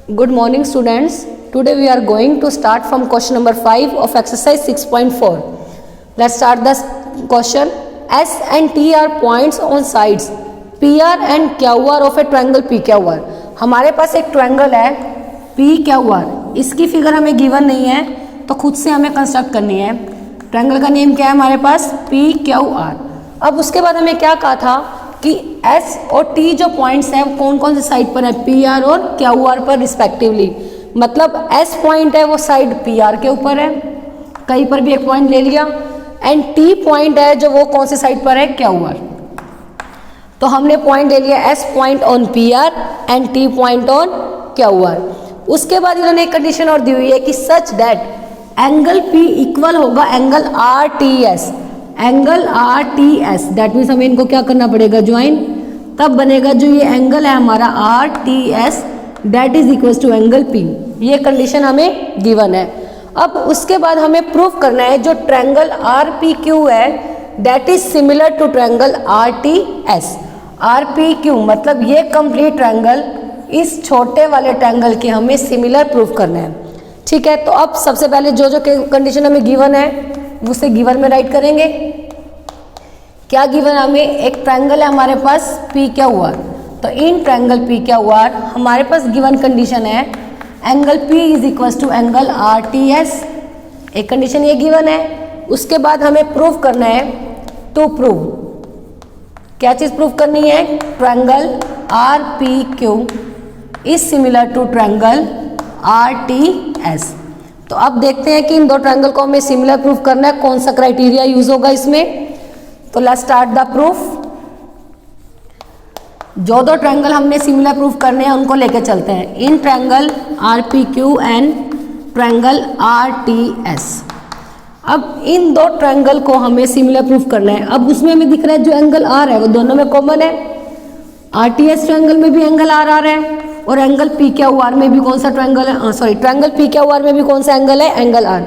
Good morning students. Today we are going to start from question number 5 of exercise 6.4. Let's start the question. S and T are points on sides PR and QR of a triangle PQR. हमारे पास एक triangle है PQR. इसकी figure हमें given नहीं है तो खुद से हमें कंस्ट्रक्ट करनी है. ट्रायंगल का नेम क्या है हमारे पास? PQR. अब उसके बाद हमें क्या कहा था कि S और T जो पॉइंट्स हैं कौन कौन से साइड पर है? PR और QR पर रिस्पेक्टिवली. मतलब S पॉइंट है वो साइड PR के ऊपर है, कहीं पर भी एक पॉइंट ले लिया, एंड T पॉइंट है जो वो कौन से साइड पर है? QR. तो हमने पॉइंट ले लिया S point on PR and T point on QR. उसके बाद इन्होंने एक कंडीशन और दी हुई है कि such that angle P equal होगा angle RTS. Angle RTS that means हमें इनको क्या करना पड़ेगा? ज्वाइन. तब बनेगा जो ये एंगल है हमारा RTS that is equal to angle P. ये कंडीशन हमें गिवन है. अब उसके बाद हमें प्रूफ करना है जो ट्रायंगल RPQ है that is similar to triangle RTS. RPQ मतलब ये कंप्लीट ट्रायंगल इस छोटे वाले ट्रायंगल के हमें सिमिलर प्रूफ करना है. ठीक है, तो अब सबसे पहले जो जो कंडीशन हमें गिवन है उसे गिवन में राइट करेंगे. क्या गिवन हमें? एक ट्रायंगल है हमारे पास PQR. तो इन ट्रायंगल PQR हमारे पास गिवन कंडीशन है angle P is equal to angle RTS. एक कंडीशन ये गिवन है. उसके बाद हमें प्रूफ करना है. टू प्रूव क्या चीज प्रूफ करनी है? Triangle RPQ is similar to triangle RTS. तो अब देखते हैं कि इन दो ट्रायंगल को हमें सिमिलर प्रूफ करना है. कौन सा क्राइटेरिया यूज होगा इसमें? तो लेट्स स्टार्ट द प्रूफ. जो दो ट्रायंगल हमने सिमिलर प्रूफ करने हैं उनको लेके चलते हैं. In triangle RPQ and triangle RTS. अब इन दो ट्रायंगल को हमें सिमिलर प्रूफ करना है. अब उसमें हमें दिख रहा है जो एंगल R है वो दोनों में कॉमन है. RTS ट्रायंगल में भी एंगल R आ रहा है और एंगल PQR में भी कौन सा ट्रायंगल है? ट्रायंगल PQR में भी कौन सा एंगल है? Angle R.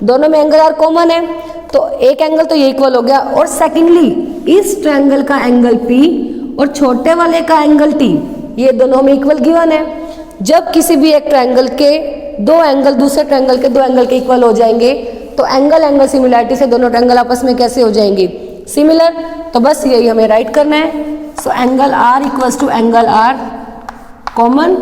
दोनों में एंगल R कॉमन है तो एक एंगल तो ये इक्वल हो गया. और सेकेंडली इस ट्रायंगल का एंगल P और छोटे वाले का एंगल T ये दोनों में इक्वल गिवन है. जब किसी भी एक ट्रायंगल के दो एंगल दूसरे ट्रायंगल के दो एंगल के इक्वल हो जाएंगे तो एंगल सिमिलैरिटी से दोनों ट्रायंगल आपस में कैसे हो जाएंगे? सिमिलर. तो बस यही हमें राइट करना है. So angle R equals to angle R common.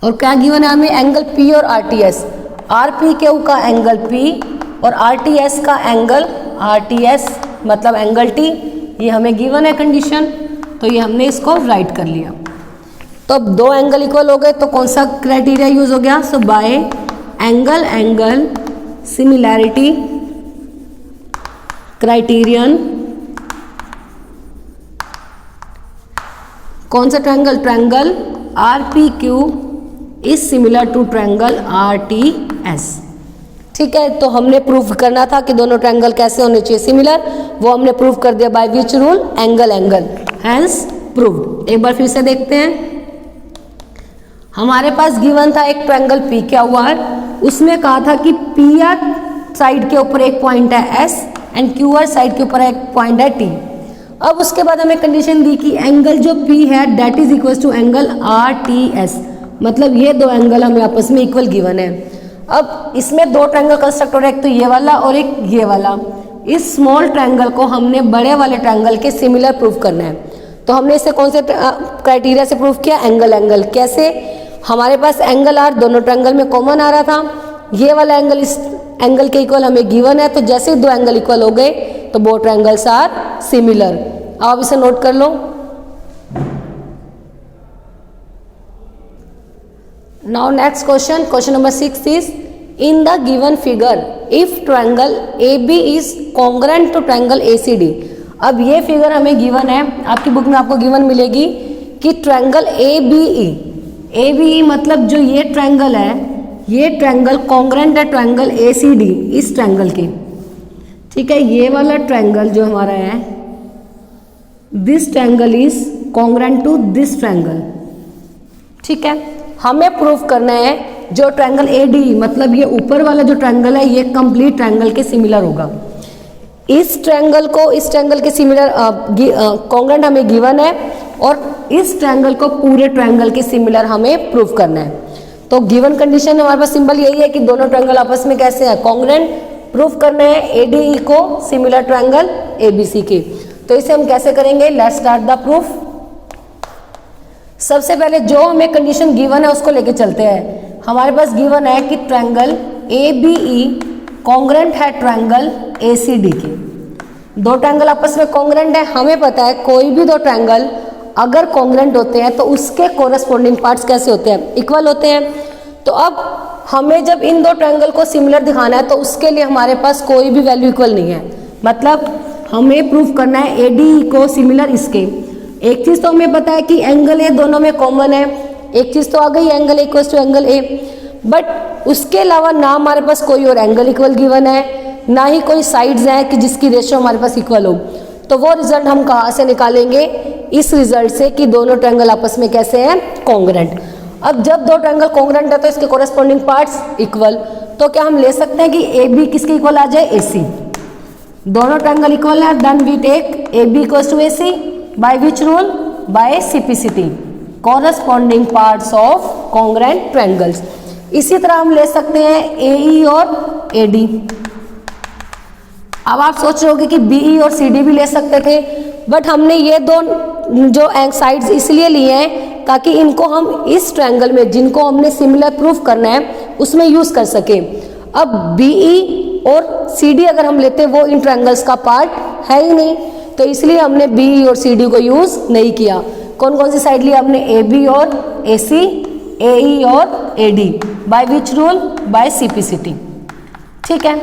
और क्या गिवन है हमें? एंगल P और RTS. RPQ का एंगल P और RTS का एंगल RTS मतलब एंगल T. ये हमें गिवन है कंडीशन. तो ये हमने इसको राइट कर लिया. तो अब दो एंगल इक्वल हो गए तो कौन सा क्राइटेरिया यूज हो गया? So by angle similarity criterion. कौन सा triangle? Triangle RPQ is similar to triangle RTS. ठीक है, तो हमने प्रूफ करना था कि दोनों ट्रायंगल कैसे होने चाहिए? सिमिलर. वो हमने प्रूफ कर दिया by which rule? Angle. Hence proved. एक बार फिर से देखते हैं. हमारे पास गिवन था एक ट्रायंगल PQR. उसमें कहा था कि PR साइड के ऊपर एक पॉइंट है S एंड QR साइड के ऊपर एक पॉइंट है T. अब उसके बाद हमें कंडीशन दी कि एंगल जो P है that is equal to angle RTS. मतलब ये दो एंगल हमें आपस में इक्वल गिवन है. अब इसमें दो ट्रायंगल कंस्ट्रक्ट हो रहा है, एक तो ये वाला और एक ये वाला. इस स्मॉल ट्रायंगल को हमने बड़े वाले ट्रायंगल के सिमिलर प्रूफ करना है. तो हमने इसे कौन से क्राइटेरिया से प्रूफ किया? एंगल. कैसे? हमारे पास एंगल R दोनों ट्रायंगल में कॉमन आ रहा था. ये वाला एंगल इस एंगल के इक्वल हमें गिवन है. तो जैसे ही दो एंगल इक्वल हो गए तो बोथ ट्रायंगल्स आर सिमिलर. आप इसे नोट कर लो. Now next question number 6 is in the given figure if triangle AB is congruent to triangle ACD. अब ये फिगर हमें गिवन है. आपकी बुक में आपको गिवन मिलेगी कि ट्रायंगल ABE मतलब जो ये ट्रायंगल है ये ट्रायंगल कॉन्ग्रेंट है ट्रायंगल ACD इस ट्रायंगल के. ठीक है, ये वाला ट्रायंगल जो हमारा है this triangle is congruent to this triangle. ठीक है, हमें प्रूफ करना है जो ट्रायंगल ADE मतलब ये ऊपर वाला जो ट्रायंगल है ये कंप्लीट ट्रायंगल के सिमिलर होगा. इस ट्रायंगल को इस ट्रायंगल के सिमिलर कॉन्ग्रेंट हमें गिवन है और इस ट्रायंगल को पूरे ट्रायंगल के सिमिलर हमें प्रूव करना है। तो गिवन कंडीशन हमारे पास सिंबल यही है कि दोनों ट्रायंगल आपस में कैसे हैं, कॉन्ग्रुएंट। प्रूफ करना है ADE को सिमिलर ट्रायंगल ABC के। तो इसे हम कैसे करेंगे, लेट्स स्टार्ट द प्रूफ। सबसे पहले जो हमें कंडीशन गिवन है उसको लेके चलते हैं। हमारे पास गिवन है कि ट्रायंगल ABE कॉन्ग्रुएंट है ट्रायंगल ACD के। दो ट्रायंगल आपस में कॉन्ग्रुएंट है। हमें पता है कोई भी दो ट्रायंगल अगर कॉन्ग्रुएंट होते हैं तो उसके कोरस्पॉन्डिंग पार्ट्स कैसे होते हैं, इक्वल होते हैं। तो अब हमें जब इन दो ट्रायंगल को सिमिलर दिखाना है तो उसके लिए हमारे पास कोई भी वैल्यू इक्वल नहीं है। मतलब हमें प्रूफ करना है ADE को सिमिलर इसके। एक चीज़ तो हमें पता है कि एंगल A दोनों में कॉमन है, एक चीज़ तो आ गई angle A equal to angle A। But उसके अलावा ना हमारे पास कोई और एंगल इक्वल गिवन है, ना ही कोई साइड्स हैं कि जिसकी रेशियो हमारे पास इक्वल हो। तो वो रिजल्ट हम कहाँ से निकालेंगे, इस रिजल्ट से कि दोनों ट्रायंगल आपस में कैसे हैं, कॉन्ग्रुएंट। अब जब दो ट्रायंगल कॉन्ग्रुएंट है तो इसके कोरस्पॉन्डिंग पार्ट्स इक्वल। तो क्या हम ले सकते हैं कि AB किसके इक्वल आ जाए, AC। दोनों ट्रायंगल इक्वल है, then we take AB equals to AC by which rule, by CPCT, corresponding parts of congruent triangles. इसी तरह हम ले सकते हैं AE और AD। अब आप सोच रहे होगे कि BE और CD भी ले सकते थे, बट हमने ये दो जो साइड्स इसलिए लिए हैं ताकि इनको हम इस ट्रायंगल में जिनको हमने सिमिलर प्रूफ करना है उसमें यूज कर सके। अब BE और CD अगर हम लेते हैं वो इन ट्रायंगल्स का पार्ट है ही नहीं, तो इसलिए हमने BE और CD को यूज नहीं किया। कौन कौन सी साइड लिया हमने, AB और AC, AE और AD, by which rule, by CPCT। ठीक है।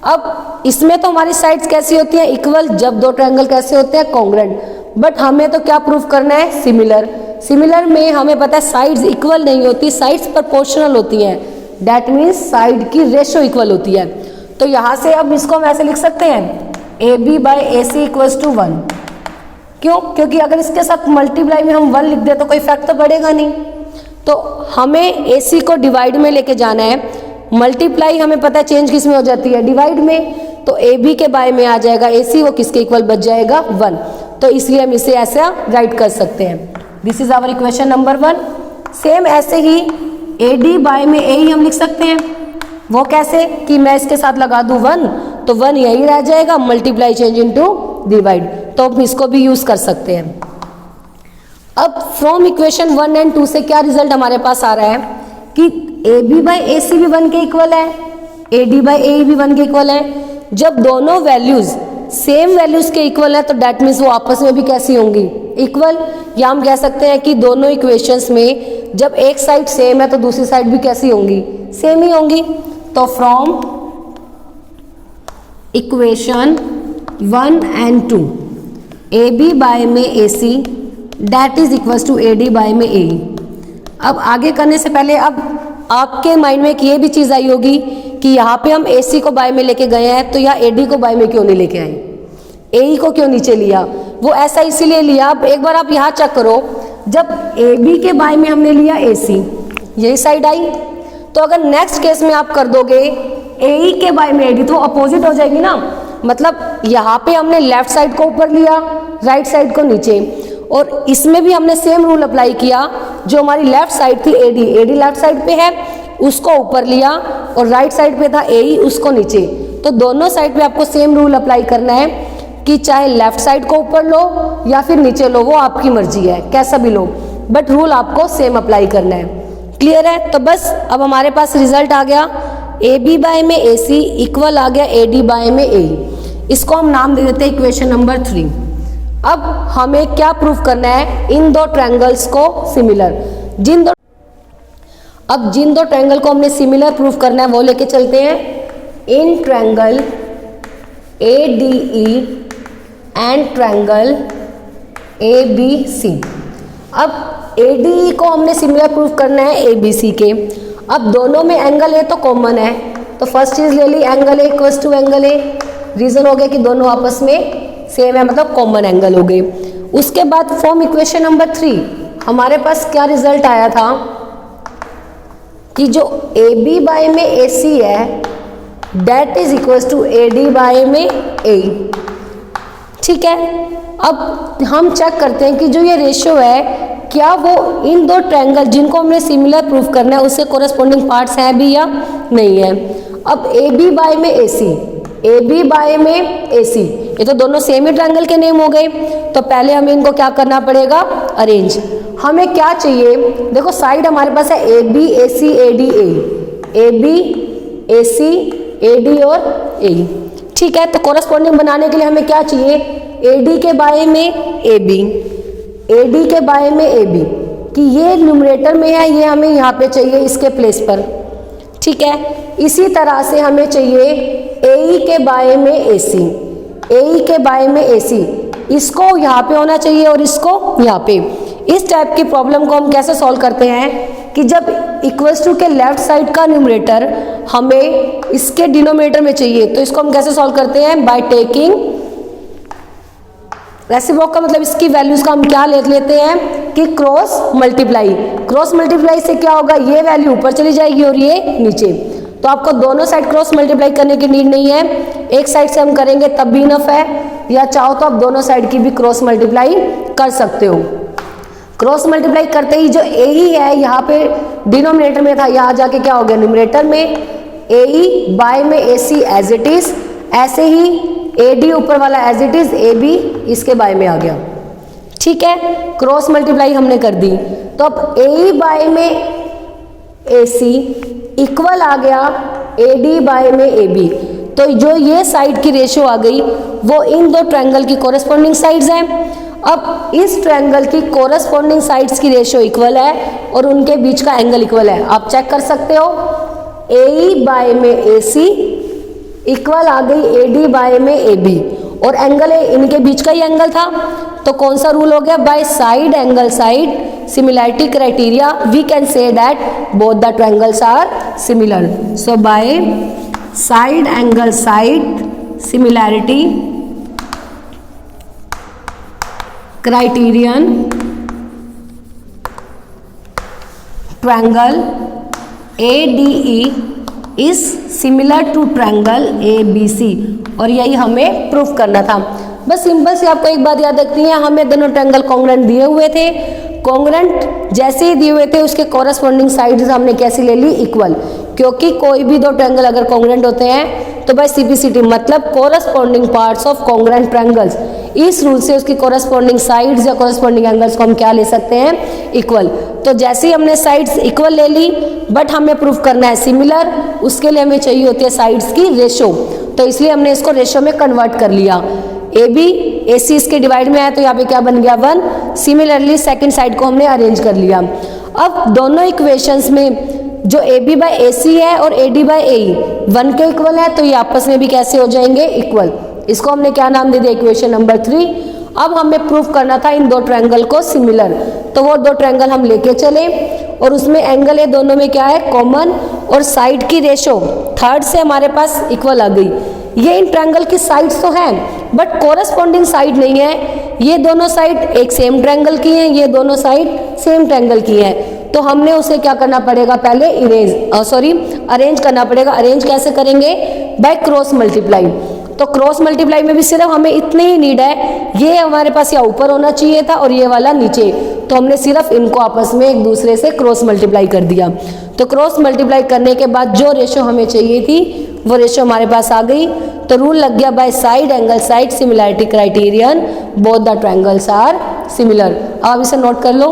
अब इसमें तो हमारी साइड्स कैसी होती हैं, इक्वल, जब दो ट्रायंगल कैसे होते हैं, कॉन्ग्रुएंट। बट हमें तो क्या प्रूफ करना है, सिमिलर। सिमिलर में हमें पता है साइड्स इक्वल नहीं होती, साइड्स प्रोपोर्शनल होती हैं। दैट मीन्स साइड की रेशियो इक्वल होती है। तो यहाँ से अब इसको हम ऐसे लिख सकते हैं AB by AC equals to 1। क्यों, क्योंकि अगर इसके साथ मल्टीप्लाई में हम 1 लिख दे तो कोई इफेक्ट तो पड़ेगा नहीं। तो हमें AC को डिवाइड में लेके जाना है। मल्टीप्लाई हमें पता है चेंज किस में हो जाती है, डिवाइड में। तो AB के बाय में आ जाएगा AC, वो किसके इक्वल बच जाएगा, 1। तो इसलिए हम इसे ऐसा राइट कर सकते हैं। This is our equation number 1। Same ऐसे ही AD बाय में AE हम लिख सकते हैं। वो कैसे कि मैं इसके साथ लगा दूं 1 तो 1 यही रह जाएगा, मल्टीप्लाई चेंज इनटू डिवाइड। तो हम इसको भी यूज कर सकते हैं। अब फ्रॉम इक्वेशन 1 एंड 2 से क्या रिजल्ट हमारे पास आ रहा है कि AB बाय AC भी 1 के इक्वल है, AD बाय AE भी 1 के इक्वल है। जब दोनों वैल्यूज सेम वैल्यूज के इक्वल है तो दैट मीन्स वो आपस में भी कैसी होंगी, इक्वल। या हम कह सकते हैं कि दोनों इक्वेशंस में जब एक साइड सेम है तो दूसरी साइड भी कैसी होंगी, सेम ही होंगी। तो from equation 1 and 2 AB by में AC that is equals to AD by में AE। अब आगे करने से पहले अब आपके माइंड में एक ये भी चीज आई होगी कि यहाँ पे हम AC को बाय में लेके गए हैं तो यहाँ AD को बाय में क्यों नहीं लेके आए, AE को क्यों नीचे लिया। वो ऐसा इसीलिए लिया, अब एक बार आप यहाँ चेक करो, जब AB के बाय में हमने लिया AC, यही साइड आई। तो अगर नेक्स्ट केस में आप कर दोगे AE के बाय में AD तो अपोजिट हो जाएगी ना। मतलब यहाँ पे हमने लेफ्ट साइड को ऊपर लिया, राइट साइड को नीचे। और इसमें भी हमने सेम रूल अप्लाई किया। जो हमारी लेफ्ट साइड थी AD लेफ्ट साइड पे है, उसको ऊपर लिया, और राइट साइड पे था AE, उसको नीचे। तो दोनों साइड पे आपको सेम रूल अप्लाई करना है कि चाहे लेफ्ट साइड को ऊपर लो या फिर नीचे लो, वो आपकी मर्जी है, कैसा भी लो, बट रूल आपको सेम अप्लाई करना है। क्लियर है। तो बस अब हमारे पास रिजल्ट आ गया, AB बाय में AC इक्वल आ गया AD बाय में AE। इसको हम नाम दे देते हैं इक्वेशन नंबर 3। अब हमें क्या प्रूफ करना है, इन दो ट्रायंगल्स को सिमिलर। जिन दो ट्रायंगल को हमने सिमिलर प्रूफ करना है वो लेके चलते हैं। In triangle ADE and triangle ABC। अब ADE को हमने सिमिलर प्रूफ करना है ABC के। अब दोनों में एंगल A तो कॉमन है, तो फर्स्ट चीज ले ली angle A equals to angle A। Reason हो गया कि दोनों आपस में सेम है, मतलब कॉमन एंगल हो गए। उसके बाद फॉर्म इक्वेशन नंबर 3 हमारे पास क्या रिजल्ट आया था कि जो AB बाय में AC है that is equals to AD by में AE। ठीक है। अब हम चेक करते हैं कि जो ये रेशियो है क्या वो इन दो ट्रायंगल जिनको हमने सिमिलर प्रूफ करना है उससे कोरस्पॉन्डिंग पार्ट्स हैं भी या नहीं है। अब ए बी बाय में A C, A B bye में ए सी, ये तो दोनों सेम ही ट्रायंगल के नेम हो गए। तो पहले हमें इनको क्या करना पड़ेगा, अरेंज। हमें क्या चाहिए, देखो साइड हमारे पास है A B A C A D A B A C A D और ए, ठीक है। तो कोरस्पॉन्डिंग बनाने के लिए हमें क्या चाहिए, ए डी के बाय में ए बी, ए डी के बाय में ए बी, कि ये न्यूमरेटर में है, ये हमें यहाँ पे चाहिए इसके प्लेस पर, ठीक है। इसी तरह से हमें चाहिए ए ई के बाय में ए सी, ए ई के बाय में ए सी, इसको यहाँ पे होना चाहिए और इसको यहाँ पे। इस टाइप की प्रॉब्लम को हम कैसे सॉल्व करते हैं कि जब इक्वल्स टू के लेफ्ट साइड का न्यूमरेटर हमें इसके डिनोमिनेटर में चाहिए, तो इसको हम कैसे सॉल्व करते हैं, बाय टेकिंग रेसिप्रोकल का मतलब इसकी वैल्यूज का हम क्या ले लेते हैं कि क्रॉस मल्टीप्लाई। क्रॉस मल्टीप्लाई से क्या होगा, ये वैल्यू ऊपर चली जाएगी और ये नीचे। तो आपको दोनों साइड क्रॉस मल्टीप्लाई करने की नीड नहीं है, एक साइड से हम करेंगे तब भी इनफ है, या चाहो तो आप दोनों साइड की भी क्रॉस मल्टीप्लाई कर सकते हो। क्रॉस मल्टीप्लाई करते ही जो ए ही है यहाँ पे डिनोमिनेटर में था, यहाँ जाके क्या हो गया न्यूमरेटर में, ए ई बाय में A C as it is, ऐसे ही ए डी ऊपर वाला as it is, A B इसके बाय में आ गया, ठीक है। क्रॉस मल्टीप्लाई हमने कर दी, तो अब ए ई बाय में ए सी इक्वल आ गया ए डी बाय में ए बी। तो जो ये साइड की रेशियो आ गई वो इन दो ट्रायंगल की कोरस्पॉन्डिंग साइड्स हैं। अब इस ट्रायंगल की कोरस्पॉन्डिंग साइड्स की रेशियो इक्वल है और उनके बीच का एंगल इक्वल है। आप चेक कर सकते हो, ए ई बाय में ए सी इक्वल आ गई ए डी बाय में ए बी, और एंगल इनके बीच का ही एंगल था। तो कौन सा रूल हो गया, by side angle side similarity criteria we can say that both the triangles are similar. So by side angle side similarity criterion triangle ADE is similar to triangle ABC, और यही हमें proof करना था। बस simple से आपको एक बात याद रखनी है, हमें दोनों ट्रायंगल कॉन्ग्रुएंट दिए हुए थे, कॉन्ग्रुएंट जैसे ही दिए हुए थे उसके कॉरस्पॉन्डिंग साइड्स हमने कैसी ले ली, इक्वल। क्योंकि कोई भी दो ट्रायंगल अगर कॉन्ग्रुएंट होते हैं तो बाय CPCT मतलब corresponding parts of congruent triangles, इस रूल से उसकी कॉरस्पॉन्डिंग साइड्स या कॉरस्पॉन्डिंग एंगल्स को हम क्या ले सकते हैं, इक्वल। तो जैसे ही हमने साइड्स इक्वल ले ली, बट हमें प्रूफ करना है सिमिलर, उसके लिए हमें चाहिए होती है साइड्स की रेशो, तो इसलिए हमने इसको रेशो में कन्वर्ट कर लिया। AB AC इसके डिवाइड में है तो यहाँ पे क्या बन गया 1। सिमिलरली सेकंड साइड को हमने अरेंज कर लिया। अब दोनों इक्वेशंस में जो AB बाय AC है और AD बाय AE 1 के इक्वल है, तो ये आपस में भी कैसे हो जाएंगे, इक्वल। इसको हमने क्या नाम दे दिया, इक्वेशन नंबर 3। अब हमें प्रूफ करना था इन दो ट्रायंगल को सिमिलर, तो वो दो ट्रायंगल हम लेके चले और उसमें एंगल है दोनों में क्या है, कॉमन, और साइड की रेशो थर्ड से हमारे पास इक्वल आ गई। ये इन ट्रायंगल की साइड्स तो हैं बट कोरस्पॉन्डिंग साइड नहीं है। ये दोनों साइड एक सेम ट्रायंगल की हैं, ये दोनों साइड सेम ट्रायंगल की हैं, तो हमने उसे क्या करना पड़ेगा, पहले अरेंज करना पड़ेगा। अरेंज कैसे करेंगे, बाय क्रॉस मल्टीप्लाई। तो क्रॉस मल्टीप्लाई में भी सिर्फ हमें इतनी ही नीड है, ये हमारे पास या ऊपर होना चाहिए था और ये वाला नीचे, तो हमने सिर्फ इनको आपस में एक दूसरे से क्रॉस मल्टीप्लाई कर दिया। तो क्रॉस मल्टीप्लाई करने के बाद जो रेशो हमें चाहिए थी वो रेशो हमारे पास आ गई। तो रूल लग गया, by side angle side similarity criterion both the triangles are similar. अब इसे नोट कर लो।